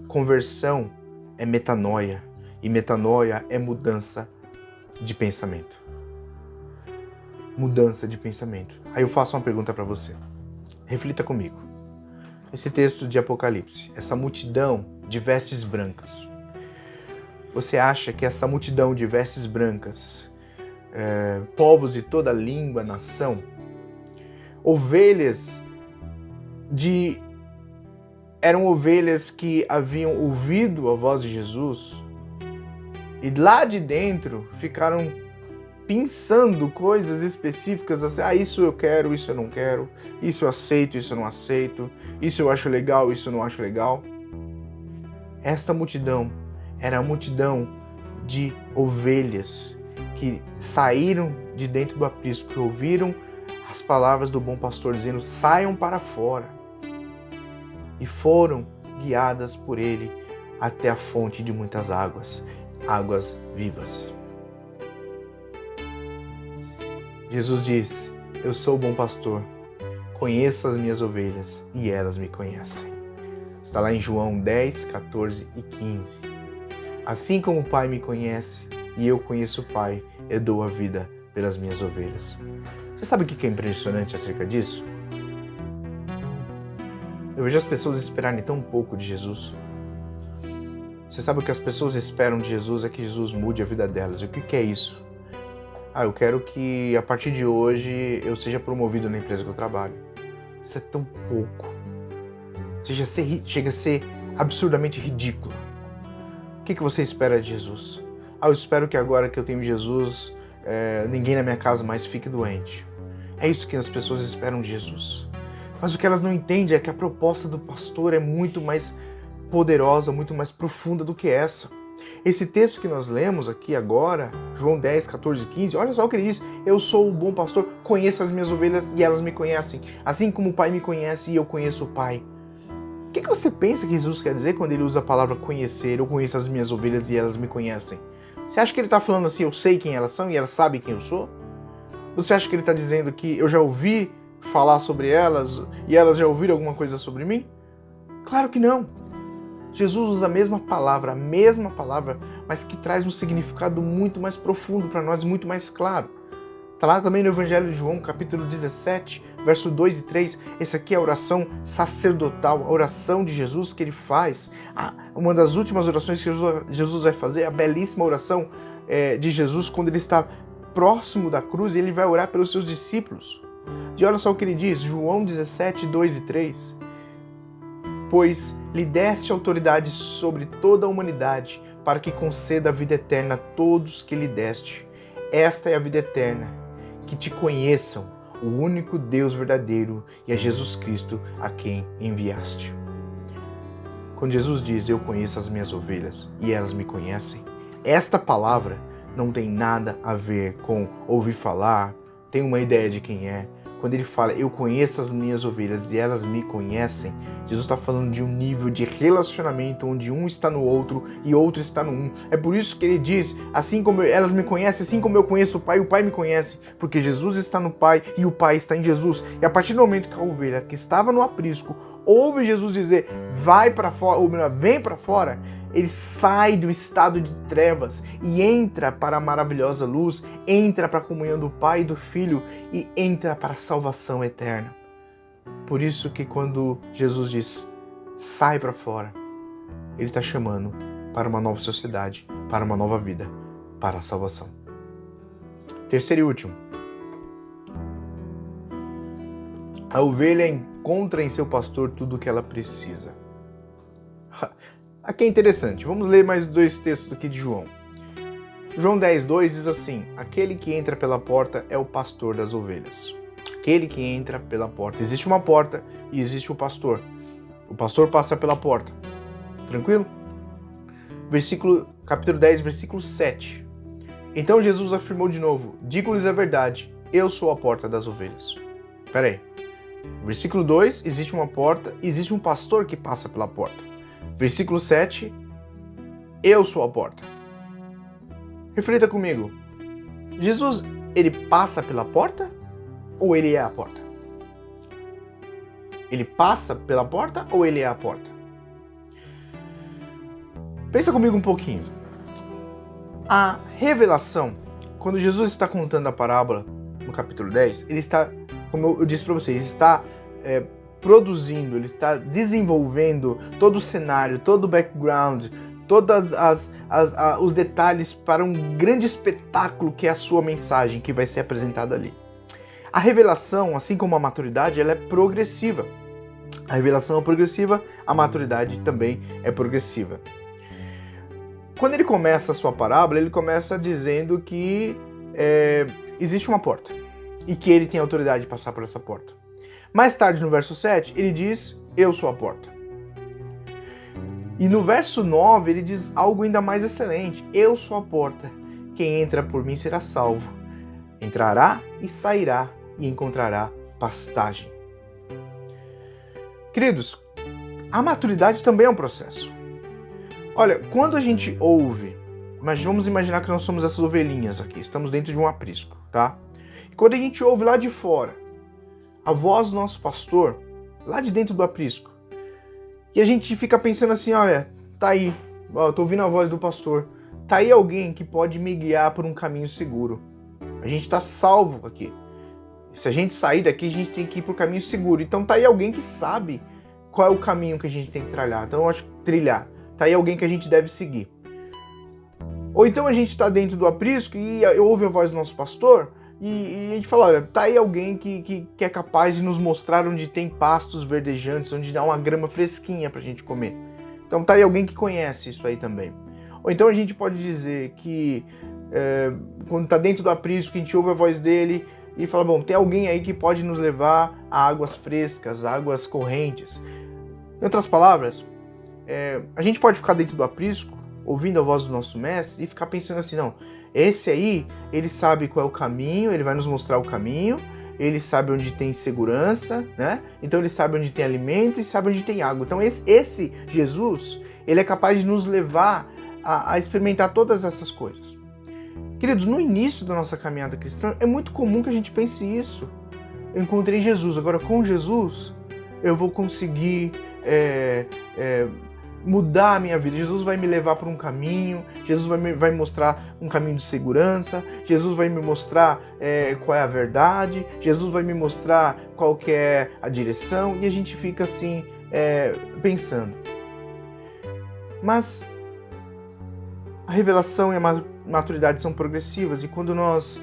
Conversão é metanoia, e metanoia é mudança de pensamento. Mudança de pensamento. Aí eu faço uma pergunta para você. Reflita comigo. Esse texto de Apocalipse, essa multidão de vestes brancas. Você acha que essa multidão de vestes brancas, povos de toda língua, nação, eram ovelhas que haviam ouvido a voz de Jesus e lá de dentro ficaram pensando coisas específicas, assim, isso eu quero, isso eu não quero, isso eu aceito, isso eu não aceito, isso eu acho legal, isso eu não acho legal. Esta multidão era a multidão de ovelhas que saíram de dentro do aprisco, que ouviram as palavras do bom pastor dizendo, saiam para fora, e foram guiadas por ele até a fonte de muitas águas, águas vivas. Jesus diz, eu sou o bom pastor, conheço as minhas ovelhas e elas me conhecem. Está lá em João 10, 14 e 15. Assim como o Pai me conhece e eu conheço o Pai, eu dou a vida pelas minhas ovelhas. Você sabe o que é impressionante acerca disso? Eu vejo as pessoas esperarem tão pouco de Jesus. Você sabe o que as pessoas esperam de Jesus é que Jesus mude a vida delas. E o que é isso? Eu quero que a partir de hoje eu seja promovido na empresa que eu trabalho. Isso é tão pouco. Chega a ser absurdamente ridículo. O que você espera de Jesus? Eu espero que agora que eu tenho Jesus, ninguém na minha casa mais fique doente. É isso que as pessoas esperam de Jesus. Mas o que elas não entendem é que a proposta do pastor é muito mais poderosa, muito mais profunda do que essa. Esse texto que nós lemos aqui agora, João 10, 14 e 15, olha só o que ele diz. Eu sou o bom pastor, conheço as minhas ovelhas e elas me conhecem. Assim como o Pai me conhece e eu conheço o Pai. O que você pensa que Jesus quer dizer quando ele usa a palavra conhecer? Eu conheço as minhas ovelhas e elas me conhecem. Você acha que ele está falando assim, eu sei quem elas são e elas sabem quem eu sou? Você acha que ele está dizendo que eu já ouvi falar sobre elas e elas já ouviram alguma coisa sobre mim? Claro que não. Jesus usa a mesma palavra, mas que traz um significado muito mais profundo para nós, muito mais claro. Está lá também no Evangelho de João, capítulo 17, verso 2 e 3. Essa aqui é a oração sacerdotal, a oração de Jesus que ele faz. Uma das últimas orações que Jesus vai fazer, a belíssima oração de Jesus quando ele está próximo da cruz e ele vai orar pelos seus discípulos. E olha só o que ele diz, João 17, 2 e 3. Pois lhe deste autoridade sobre toda a humanidade, para que conceda a vida eterna a todos que lhe deste. Esta é a vida eterna, que te conheçam, o único Deus verdadeiro, e a Jesus Cristo, a quem enviaste. Quando Jesus diz, eu conheço as minhas ovelhas e elas me conhecem, esta palavra não tem nada a ver com ouvir falar, tem uma ideia de quem é. Quando ele fala, eu conheço as minhas ovelhas e elas me conhecem, Jesus está falando de um nível de relacionamento onde um está no outro e outro está no um. É por isso que ele diz, assim como elas me conhecem, assim como eu conheço o Pai me conhece, porque Jesus está no Pai e o Pai está em Jesus. E a partir do momento que a ovelha que estava no aprisco ouve Jesus dizer, vai para fora, ou melhor, vem para fora, ele sai do estado de trevas e entra para a maravilhosa luz, entra para a comunhão do Pai e do Filho e entra para a salvação eterna. Por isso que quando Jesus diz, sai para fora, ele está chamando para uma nova sociedade, para uma nova vida, para a salvação. Terceiro e último. A ovelha encontra em seu pastor tudo o que ela precisa. Aqui é interessante, vamos ler mais 2 textos aqui de João. João 10:2 diz assim, aquele que entra pela porta é o pastor das ovelhas. Aquele que entra pela porta. Existe uma porta e existe o pastor. O pastor passa pela porta. Tranquilo? Capítulo 10, versículo 7. Então Jesus afirmou de novo, digo-lhes a verdade, eu sou a porta das ovelhas. Espera aí. Versículo 2, existe uma porta, existe um pastor que passa pela porta. Versículo 7, eu sou a porta. Reflita comigo. Jesus, ele passa pela porta ou ele é a porta? Ele passa pela porta ou ele é a porta? Pensa comigo um pouquinho. A revelação, quando Jesus está contando a parábola no capítulo 10, ele está, como eu disse para vocês, ele está produzindo, ele está desenvolvendo todo o cenário, todo o background, todos os detalhes para um grande espetáculo que é a sua mensagem que vai ser apresentada ali. A revelação, assim como a maturidade, ela é progressiva. A revelação é progressiva, a maturidade também é progressiva. Quando ele começa a sua parábola, ele começa dizendo que existe uma porta e que ele tem autoridade de passar por essa porta. Mais tarde, no verso 7, ele diz, eu sou a porta. E no verso 9, ele diz algo ainda mais excelente, eu sou a porta, quem entra por mim será salvo. Entrará e sairá e encontrará pastagem. Queridos, a maturidade também é um processo. Olha, quando a gente ouve, mas vamos imaginar que nós somos essas ovelhinhas aqui, estamos dentro de um aprisco, tá? E quando a gente ouve lá de fora, a voz do nosso pastor, lá de dentro do aprisco, e a gente fica pensando assim, olha, tá aí, eu tô ouvindo a voz do pastor, tá aí alguém que pode me guiar por um caminho seguro. A gente tá salvo aqui. Se a gente sair daqui, a gente tem que ir pro caminho seguro. Então tá aí alguém que sabe qual é o caminho que a gente tem que trilhar. Então eu acho que trilhar. Tá aí alguém que a gente deve seguir. Ou então a gente tá dentro do aprisco e ouve a voz do nosso pastor e a gente fala, olha, tá aí alguém que é capaz de nos mostrar onde tem pastos verdejantes, onde dá uma grama fresquinha pra gente comer. Então tá aí alguém que conhece isso aí também. Ou então a gente pode dizer que quando tá dentro do aprisco, a gente ouve a voz dele e fala, bom, tem alguém aí que pode nos levar a águas frescas, águas correntes. Em outras palavras, a gente pode ficar dentro do aprisco, ouvindo a voz do nosso mestre e ficar pensando assim, não, esse aí, ele sabe qual é o caminho, ele vai nos mostrar o caminho, ele sabe onde tem segurança, né? Então ele sabe onde tem alimento e sabe onde tem água. Então esse Jesus, ele é capaz de nos levar a experimentar todas essas coisas. Queridos, no início da nossa caminhada cristã, é muito comum que a gente pense isso. Eu encontrei Jesus, agora com Jesus eu vou conseguir mudar a minha vida. Jesus vai me levar por um caminho, Jesus vai me mostrar um caminho de segurança, Jesus vai me mostrar qual é a verdade, Jesus vai me mostrar qual que é a direção, e a gente fica assim, pensando. Mas a revelação e a maturidade são progressivas, e quando nós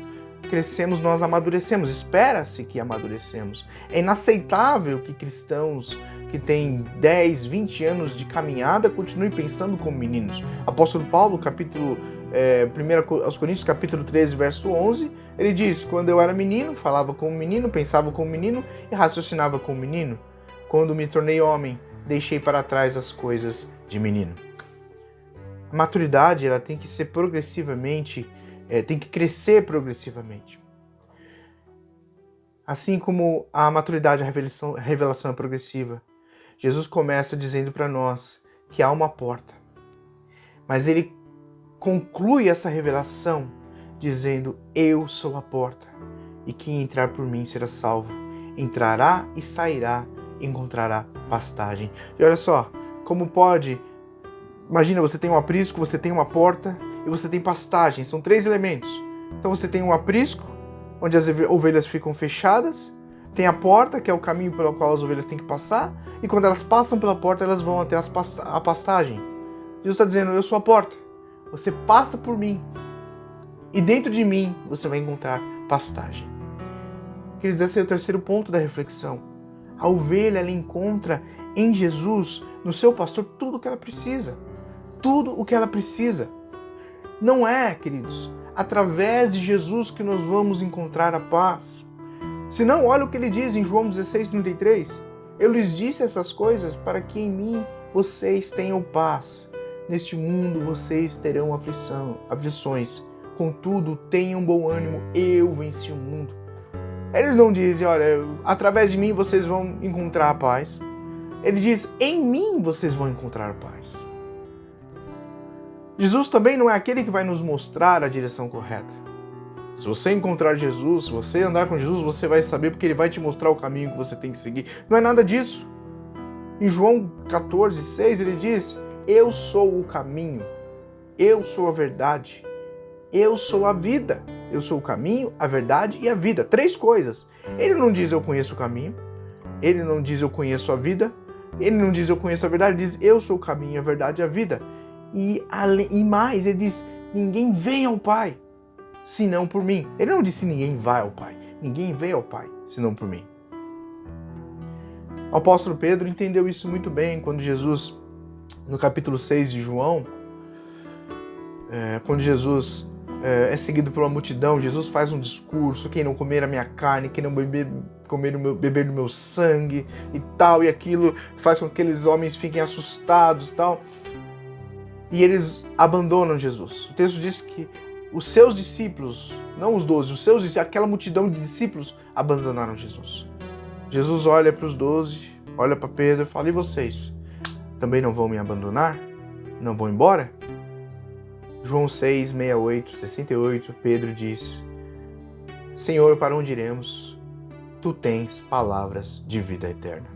crescemos, nós amadurecemos. Espera-se que amadurecemos. É inaceitável que cristãos que têm 10, 20 anos de caminhada continuem pensando como meninos. Apóstolo Paulo, 1 aos Coríntios, capítulo 13, verso 11, ele diz, quando eu era menino, falava como menino, pensava como menino e raciocinava como menino. Quando me tornei homem, deixei para trás as coisas de menino. A maturidade, ela tem que ser progressivamente, tem que crescer progressivamente. Assim como a maturidade, a revelação é progressiva. Jesus começa dizendo para nós que há uma porta. Mas ele conclui essa revelação dizendo: eu sou a porta, e quem entrar por mim será salvo. Entrará e sairá, e encontrará pastagem. E olha só, como pode... Imagina, você tem um aprisco, você tem uma porta e você tem pastagem. São 3 elementos. Então você tem um aprisco, onde as ovelhas ficam fechadas. Tem a porta, que é o caminho pelo qual as ovelhas têm que passar. E quando elas passam pela porta, elas vão até a pastagem. Jesus está dizendo: eu sou a porta. Você passa por mim. E dentro de mim você vai encontrar pastagem. Queridos, esse é o terceiro ponto da reflexão. A ovelha, ela encontra em Jesus, no seu pastor, tudo o que ela precisa. Tudo o que ela precisa. Não é, queridos, através de Jesus que nós vamos encontrar a paz. Se não, olha o que ele diz em João 16:33. Eu lhes disse essas coisas para que em mim vocês tenham paz. Neste mundo vocês terão aflições. Contudo, tenham bom ânimo, eu venci o mundo. Ele não diz: olha, através de mim vocês vão encontrar a paz. Ele diz: em mim vocês vão encontrar a paz. Jesus também não é aquele que vai nos mostrar a direção correta. Se você encontrar Jesus, se você andar com Jesus, você vai saber, porque ele vai te mostrar o caminho que você tem que seguir. Não é nada disso. Em João 14:6 ele diz: eu sou o caminho, eu sou a verdade, eu sou a vida. Eu sou o caminho, a verdade e a vida. 3 coisas. Ele não diz: eu conheço o caminho. Ele não diz: eu conheço a vida. Ele não diz: eu conheço a verdade. Ele diz: eu sou o caminho, a verdade e a vida. E mais, ele diz: ninguém vem ao Pai senão por mim. Ele não disse: ninguém vai ao Pai. Ninguém vem ao Pai senão por mim. O apóstolo Pedro entendeu isso muito bem quando Jesus, no capítulo 6 de João, quando Jesus é seguido pela multidão, Jesus faz um discurso: quem não comer a minha carne, quem não beber do meu sangue e tal, e aquilo faz com que aqueles homens fiquem assustados e tal. E eles abandonam Jesus. O texto diz que os seus discípulos, não os 12, os seus discípulos, aquela multidão de discípulos abandonaram Jesus. Jesus olha para os 12, olha para Pedro e fala: e vocês? Também não vão me abandonar? Não vão embora? João 6, 68, 68, Pedro diz: Senhor, para onde iremos? Tu tens palavras de vida eterna.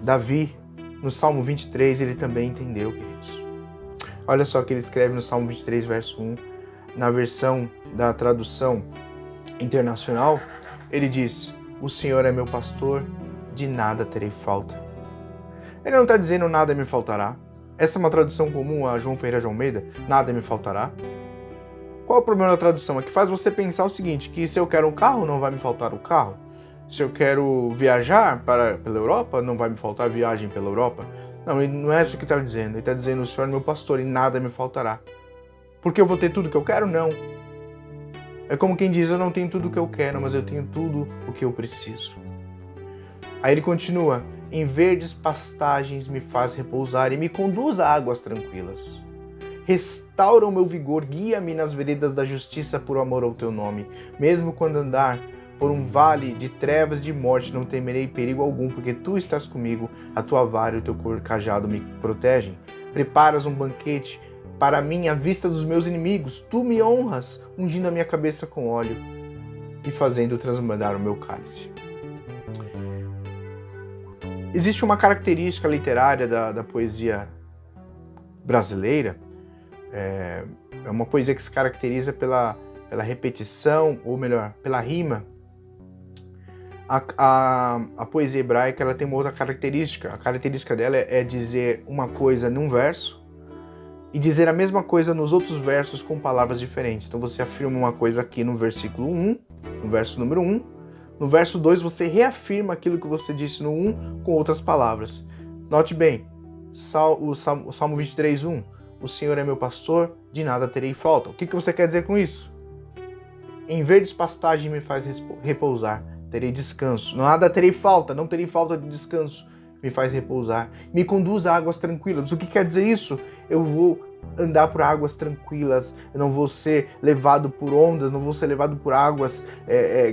Davi, no Salmo 23, ele também entendeu, queridos. Olha só o que ele escreve no Salmo 23, verso 1. Na versão da tradução internacional, ele diz: o Senhor é meu pastor, de nada terei falta. Ele não está dizendo nada me faltará. Essa é uma tradução comum a João Ferreira de Almeida, nada me faltará. Qual é o problema da tradução? É que faz você pensar o seguinte, que se eu quero um carro, não vai me faltar o carro. Se eu quero viajar pela Europa, não vai me faltar viagem pela Europa. Não, não é isso que ele está dizendo. Ele está dizendo: o Senhor é meu pastor e nada me faltará. Porque eu vou ter tudo o que eu quero? Não. É como quem diz: eu não tenho tudo o que eu quero, mas eu tenho tudo o que eu preciso. Aí ele continua: em verdes pastagens me faz repousar e me conduz a águas tranquilas. Restaura o meu vigor, guia-me nas veredas da justiça por amor ao teu nome. Mesmo quando andar por um vale de trevas e de morte, não temerei perigo algum, porque tu estás comigo, a tua vara e o teu cajado me protegem. Preparas um banquete para mim à vista dos meus inimigos. Tu me honras, ungindo a minha cabeça com óleo e fazendo transbordar o meu cálice. Existe uma característica literária da poesia brasileira. É uma poesia que se caracteriza pela repetição, ou melhor, pela rima. A poesia hebraica, ela tem uma outra característica. A característica dela é dizer uma coisa num verso e dizer a mesma coisa nos outros versos com palavras diferentes. Então você afirma uma coisa aqui no versículo 1, no verso número 1. No verso 2 você reafirma aquilo que você disse no 1 com outras palavras. Note bem, o Salmo 23, 1. O Senhor é meu pastor, de nada terei falta. O que você quer dizer com isso? Em verdes pastagens me faz repousar, terei descanso. Nada terei falta, não terei falta de descanso. Me faz repousar. Me conduz a águas tranquilas. O que quer dizer isso? Eu vou andar por águas tranquilas. Eu não vou ser levado por ondas, não vou ser levado por águas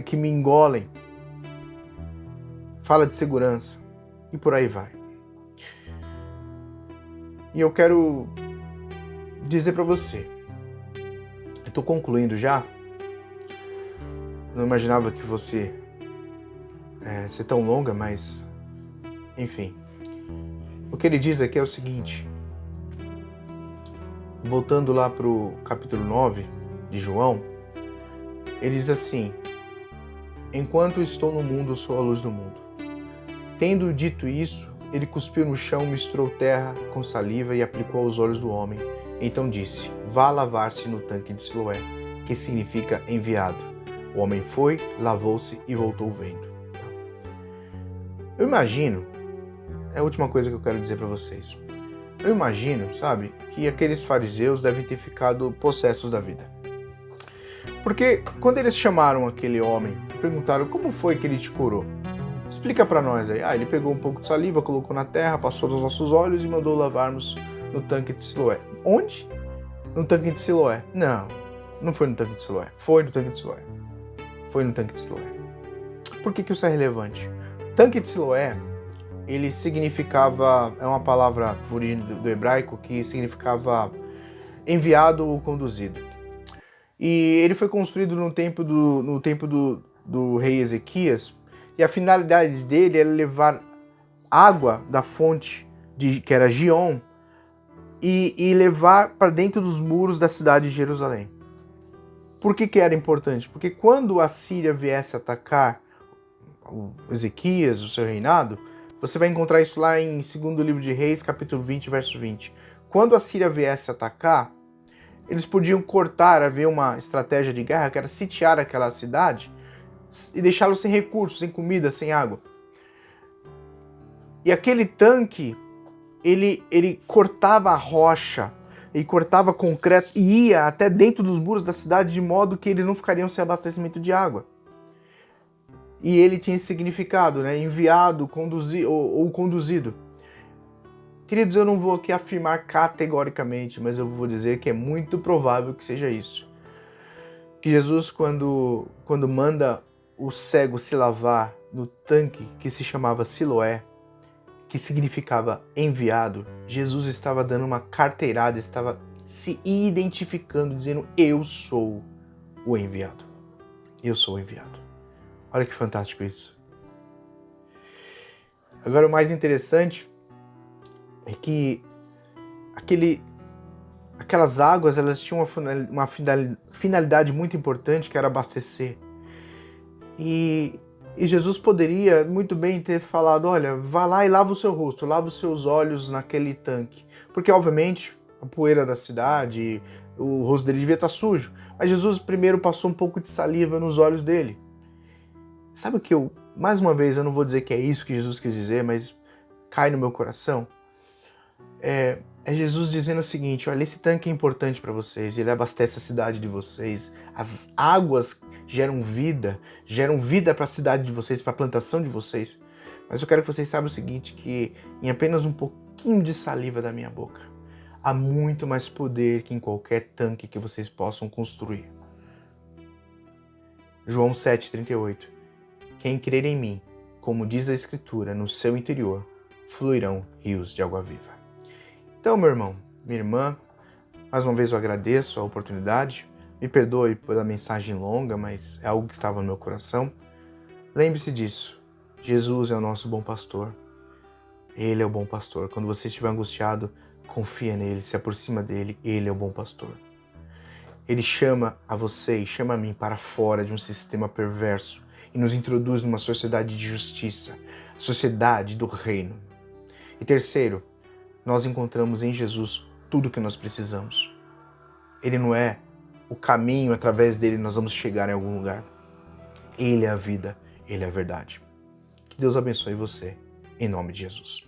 que me engolem. Fala de segurança. E por aí vai. E eu quero dizer para você. Eu estou concluindo já. Não imaginava que fosse ser tão longa, mas enfim. O que ele diz aqui é o seguinte. Voltando lá para o capítulo 9 de João, ele diz assim: enquanto estou no mundo, sou a luz do mundo. Tendo dito isso, ele cuspiu no chão, misturou terra com saliva e aplicou aos olhos do homem. Então disse: vá lavar-se no tanque de Siloé, que significa enviado. O homem foi, lavou-se e voltou vendo. Eu imagino, é a última coisa que eu quero dizer para vocês. Eu imagino, sabe, que aqueles fariseus devem ter ficado possessos da vida. Porque quando eles chamaram aquele homem e perguntaram como foi que ele te curou, explica para nós aí. Ele pegou um pouco de saliva, colocou na terra, passou nos nossos olhos e mandou lavarmos no tanque de Siloé. Onde? No tanque de Siloé. Não foi no tanque de Siloé. Foi no tanque de Siloé. Foi no tanque de Siloé. Por que isso é relevante? Tanque de Siloé, ele significava, é uma palavra de origem do hebraico que significava enviado ou conduzido. E ele foi construído no tempo do rei Ezequias, e a finalidade dele era levar água da fonte, que era Gion, e levar para dentro dos muros da cidade de Jerusalém. Por que era importante? Porque quando a Síria viesse atacar o Ezequias, o seu reinado, você vai encontrar isso lá em 2º livro de Reis, capítulo 20, verso 20. Quando a Síria viesse atacar, eles podiam cortar, haver uma estratégia de guerra, que era sitiar aquela cidade e deixá-los sem recursos, sem comida, sem água. E aquele tanque, ele cortava a rocha, ele cortava concreto e ia até dentro dos muros da cidade, de modo que eles não ficariam sem abastecimento de água. E ele tinha esse significado, né? Enviado, ou conduzido. Queridos, eu não vou aqui afirmar categoricamente, mas eu vou dizer que é muito provável que seja isso. Que Jesus, quando manda o cego se lavar no tanque que se chamava Siloé, que significava enviado, Jesus estava dando uma carteirada, estava se identificando, dizendo: eu sou o enviado. Eu sou o enviado. Olha que fantástico isso. Agora, o mais interessante é que aquelas águas, elas tinham uma finalidade muito importante, que era abastecer. E Jesus poderia muito bem ter falado: olha, vá lá e lava o seu rosto, lava os seus olhos naquele tanque. Porque, obviamente, a poeira da cidade, o rosto dele devia estar sujo. Mas Jesus primeiro passou um pouco de saliva nos olhos dele. Sabe o que mais uma vez, eu não vou dizer que é isso que Jesus quis dizer, mas cai no meu coração? É Jesus dizendo o seguinte: olha, esse tanque é importante para vocês, ele abastece a cidade de vocês, as águas geram vida para a cidade de vocês, para a plantação de vocês. Mas eu quero que vocês saibam o seguinte, que em apenas um pouquinho de saliva da minha boca, há muito mais poder que em qualquer tanque que vocês possam construir. João 7,38. Quem crer em mim, como diz a Escritura, no seu interior fluirão rios de água viva. Então, meu irmão, minha irmã, mais uma vez eu agradeço a oportunidade. Me perdoe pela mensagem longa, mas é algo que estava no meu coração. Lembre-se disso. Jesus é o nosso bom pastor. Ele é o bom pastor. Quando você estiver angustiado, confia nele, se aproxima dele. Ele é o bom pastor. Ele chama a você e chama a mim para fora de um sistema perverso e nos introduz numa sociedade de justiça, sociedade do reino. E terceiro, nós encontramos em Jesus tudo o que nós precisamos. Ele não é o caminho, através dele nós vamos chegar em algum lugar. Ele é a vida, ele é a verdade. Que Deus abençoe você, em nome de Jesus.